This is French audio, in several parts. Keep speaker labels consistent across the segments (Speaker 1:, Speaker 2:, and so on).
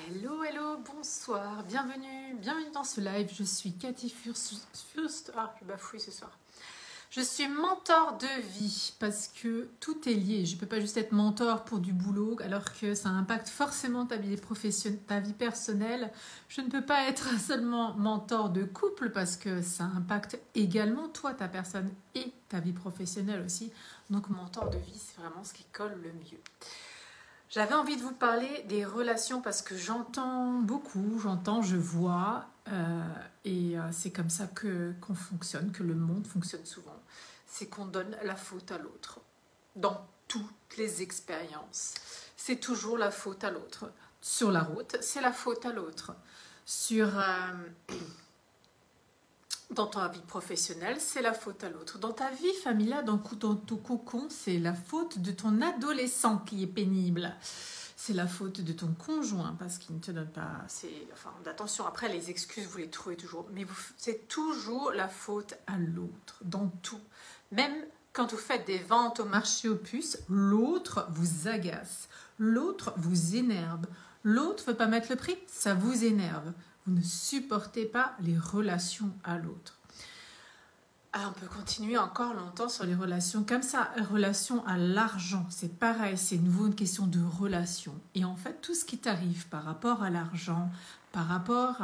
Speaker 1: Hello, hello, bonsoir, bienvenue dans ce live. Je suis Cathy Fürst. Ah, je bafouille ce soir. Je suis mentor de vie parce que tout est lié. Je ne peux pas juste être mentor pour du boulot alors que ça impacte forcément ta vie professionnelle, ta vie personnelle. Je ne peux pas être seulement mentor de couple parce que ça impacte également toi, ta personne et ta vie professionnelle aussi. Donc mentor de vie, c'est vraiment ce qui colle le mieux. J'avais envie de vous parler des relations parce que j'entends beaucoup, je vois, c'est comme ça qu'on fonctionne, que le monde fonctionne souvent. C'est qu'on donne la faute à l'autre. Dans toutes les expériences, c'est toujours la faute à l'autre. Sur la route, c'est la faute à l'autre. Dans ta vie professionnelle, c'est la faute à l'autre. Dans ta vie familiale, dans ton cocon, c'est la faute de ton adolescent qui est pénible. C'est la faute de ton conjoint parce qu'il ne te donne pas... attention, après les excuses, vous les trouvez toujours. Mais c'est toujours la faute à l'autre, dans tout. Même quand vous faites des ventes au marché aux puces, l'autre vous agace. L'autre vous énerve. L'autre ne veut pas mettre le prix, ça vous énerve. Vous ne supportez pas les relations à l'autre. On peut continuer encore longtemps sur les relations comme ça. Relations à l'argent, c'est pareil, c'est nouveau une question de relation. Et en fait, tout ce qui t'arrive par rapport à l'argent, par rapport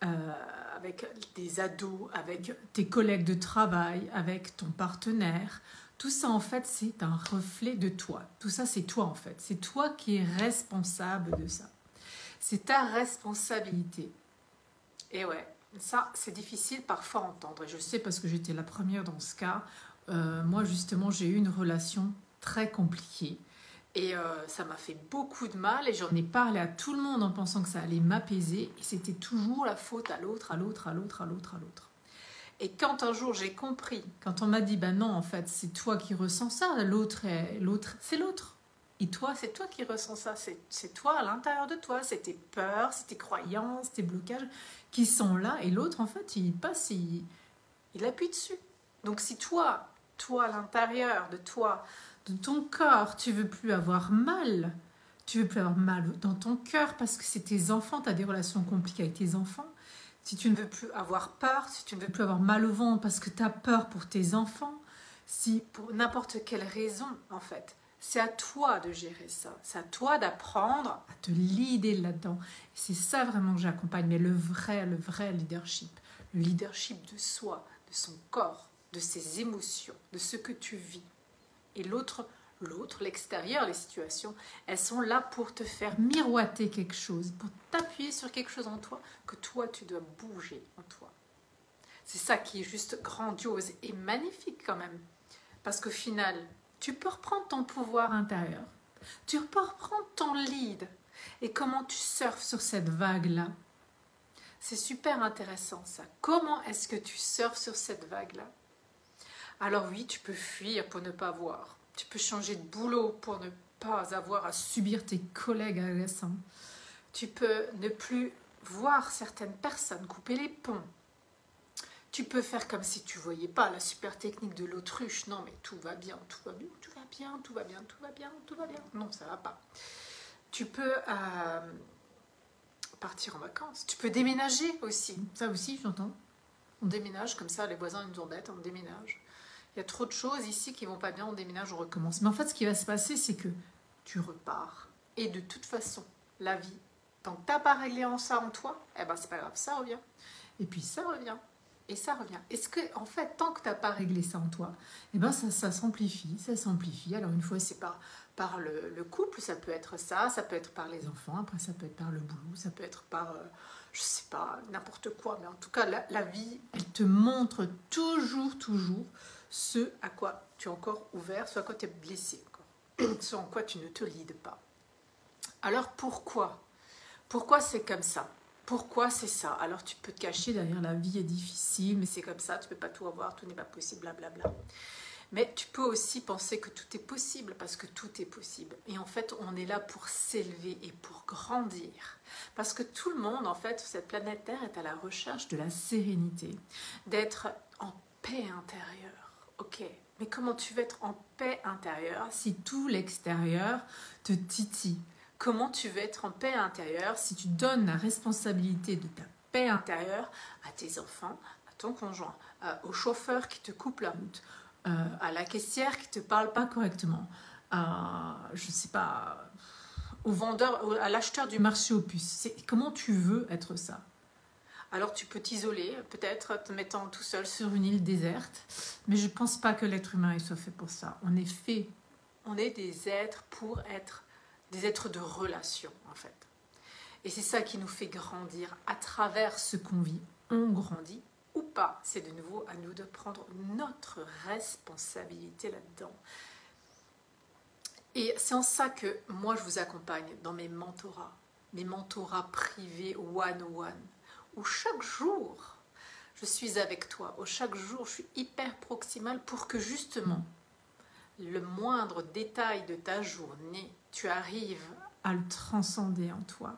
Speaker 1: avec des ados, avec tes collègues de travail, avec ton partenaire, tout ça en fait, c'est un reflet de toi. Tout ça, c'est toi en fait. C'est toi qui es responsable de ça. C'est ta responsabilité. Et ouais, ça, c'est difficile parfois à entendre. Et je sais parce que j'étais la première dans ce cas. Moi, justement, j'ai eu une relation très compliquée. Et ça m'a fait beaucoup de mal. Et j'en ai parlé à tout le monde en pensant que ça allait m'apaiser. Et c'était toujours la faute à l'autre, à l'autre, à l'autre, à l'autre, à l'autre. Et quand un jour j'ai compris, quand on m'a dit, ben non, en fait, c'est toi qui ressens ça, l'autre, c'est l'autre. Et toi, c'est toi qui ressens ça, c'est toi à l'intérieur de toi, c'est tes peurs, c'est tes croyances, tes blocages qui sont là. Et l'autre, en fait, il passe, il appuie dessus. Donc si toi à l'intérieur de toi, de ton corps, tu veux plus avoir mal, tu veux plus avoir mal dans ton cœur parce que c'est tes enfants, tu as des relations compliquées avec tes enfants, si tu ne veux plus avoir peur, si tu ne veux plus avoir mal au ventre parce que tu as peur pour tes enfants, si pour n'importe quelle raison, en fait, c'est à toi de gérer ça. C'est à toi d'apprendre à te leader là-dedans. Et c'est ça vraiment que j'accompagne, mais le vrai leadership. Le leadership de soi, de son corps, de ses émotions, de ce que tu vis. Et l'autre, l'extérieur, les situations, elles sont là pour te faire miroiter quelque chose, pour t'appuyer sur quelque chose en toi, que toi, tu dois bouger en toi. C'est ça qui est juste grandiose et magnifique quand même. Parce qu'au final, tu peux reprendre ton pouvoir intérieur. Tu peux reprendre ton lead. Et comment tu surfes sur cette vague-là? C'est super intéressant ça. Comment est-ce que tu surfes sur cette vague-là? Alors oui, tu peux fuir pour ne pas voir. Tu peux changer de boulot pour ne pas avoir à subir tes collègues agaçants. Tu peux ne plus voir certaines personnes, couper les ponts. Tu peux faire comme si tu ne voyais pas la super technique de l'autruche. Non, mais tout va bien, tout va bien, tout va bien, tout va bien, tout va bien, tout va bien. Non, ça ne va pas. Tu peux partir en vacances. Tu peux déménager aussi. Ça aussi, j'entends. On déménage comme ça, les voisins nous embêtent, on déménage. Il y a trop de choses ici qui ne vont pas bien, on déménage, on recommence. Mais en fait, ce qui va se passer, c'est que tu repars. Et de toute façon, la vie, tant que tu n'as pas réglé ça en toi, eh ben, c'est pas grave, ça revient. Et puis ça revient. Et ça revient. Est-ce que, en fait, tant que tu n'as pas réglé ça en toi, eh ben, ça s'amplifie, ça s'amplifie. Alors, une fois, c'est par le couple, ça peut être ça peut être par les enfants, après, ça peut être par le boulot, ça peut être par, je sais pas, n'importe quoi. Mais en tout cas, la vie, elle te montre toujours ce à quoi tu es encore ouvert, ce à quoi tu es blessé, ce en quoi tu ne te lides pas. Alors, pourquoi c'est comme ça? Pourquoi c'est ça? Alors tu peux te cacher derrière la vie est difficile, mais c'est comme ça, tu ne peux pas tout avoir, tout n'est pas possible, blablabla. Mais tu peux aussi penser que tout est possible, parce que tout est possible. Et en fait, on est là pour s'élever et pour grandir. Parce que tout le monde, en fait, sur cette planète Terre est à la recherche de la sérénité, d'être en paix intérieure. Ok, mais comment tu veux être en paix intérieure si tout l'extérieur te titille? comment tu veux être en paix intérieure si tu donnes la responsabilité de ta paix intérieure à tes enfants, à ton conjoint, au chauffeur qui te coupe la route, à la caissière qui ne te parle pas correctement, je ne sais pas, au vendeur, à l'acheteur du marché aux puces. Comment tu veux être ça? Alors tu peux t'isoler, peut-être te mettant tout seul sur une île déserte, mais je ne pense pas que l'être humain soit fait pour ça. On est des êtres pour être des êtres de relation en fait. Et c'est ça qui nous fait grandir à travers ce qu'on vit. On grandit ou pas. C'est de nouveau à nous de prendre notre responsabilité là-dedans. Et c'est en ça que moi je vous accompagne dans mes mentorats privés one-on-one, où chaque jour je suis avec toi, où chaque jour je suis hyper proximale pour que justement le moindre détail de ta journée, tu arrives à le transcender en toi.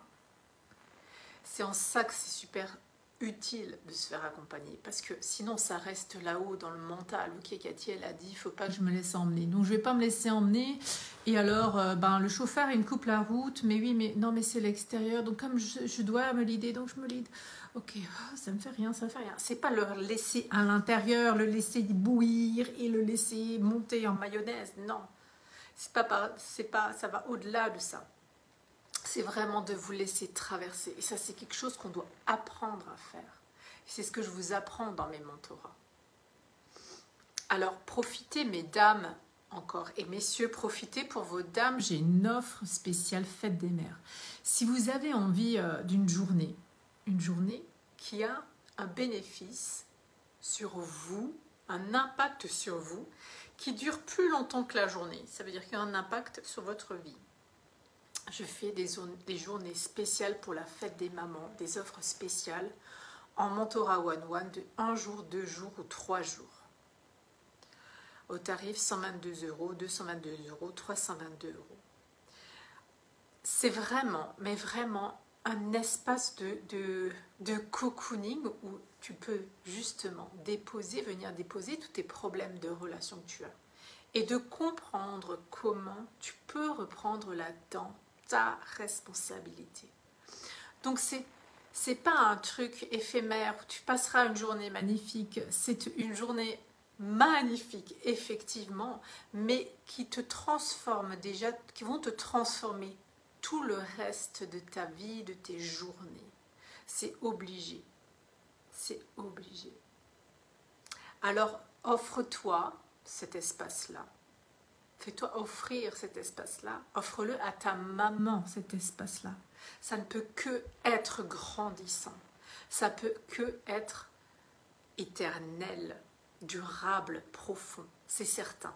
Speaker 1: C'est en ça que c'est super utile de se faire accompagner, parce que sinon ça reste là-haut dans le mental. Ok, Cathy, elle a dit, il ne faut pas que je me laisse emmener, donc je ne vais pas me laisser emmener. Et alors, le chauffeur, il me coupe la route, mais oui, mais non, mais c'est l'extérieur, donc comme je dois me leader, donc je me lead. Ok, ça me fait rien, ça me fait rien. C'est pas le laisser à l'intérieur, le laisser bouillir et le laisser monter en mayonnaise, non. Ça va au-delà de ça. C'est vraiment de vous laisser traverser. Et ça, c'est quelque chose qu'on doit apprendre à faire. Et c'est ce que je vous apprends dans mes mentorats. Alors, profitez, mesdames, encore. Et messieurs, profitez pour vos dames. J'ai une offre spéciale Fête des Mères. Si vous avez envie d'une journée, une journée qui a un bénéfice sur vous, un impact sur vous, qui dure plus longtemps que la journée. Ça veut dire qu'il y a un impact sur votre vie. Je fais des journées spéciales pour la fête des mamans, des offres spéciales en mentorat one-one de 1 jour, 2 jours ou 3 jours. Au tarif 122 €, 222 €, 322 €. C'est vraiment, mais vraiment un espace de cocooning où tu peux justement venir déposer tous tes problèmes de relation que tu as et de comprendre comment tu peux reprendre là-dedans ta responsabilité. Donc c'est pas un truc éphémère où tu passeras une journée magnifique, c'est une journée magnifique effectivement, mais qui te transforme déjà, qui vont te transformer tout le reste de ta vie, de tes journées. C'est obligé. C'est obligé. Alors offre-toi cet espace-là. Fais-toi offrir cet espace-là. Offre-le à ta maman, cet espace-là. Ça ne peut que être grandissant. Ça peut que être éternel, durable, profond. C'est certain.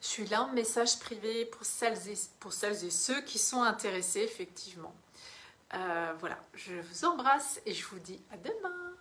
Speaker 1: Je suis là en message privé pour celles et ceux qui sont intéressés, effectivement. Voilà, je vous embrasse et je vous dis à demain.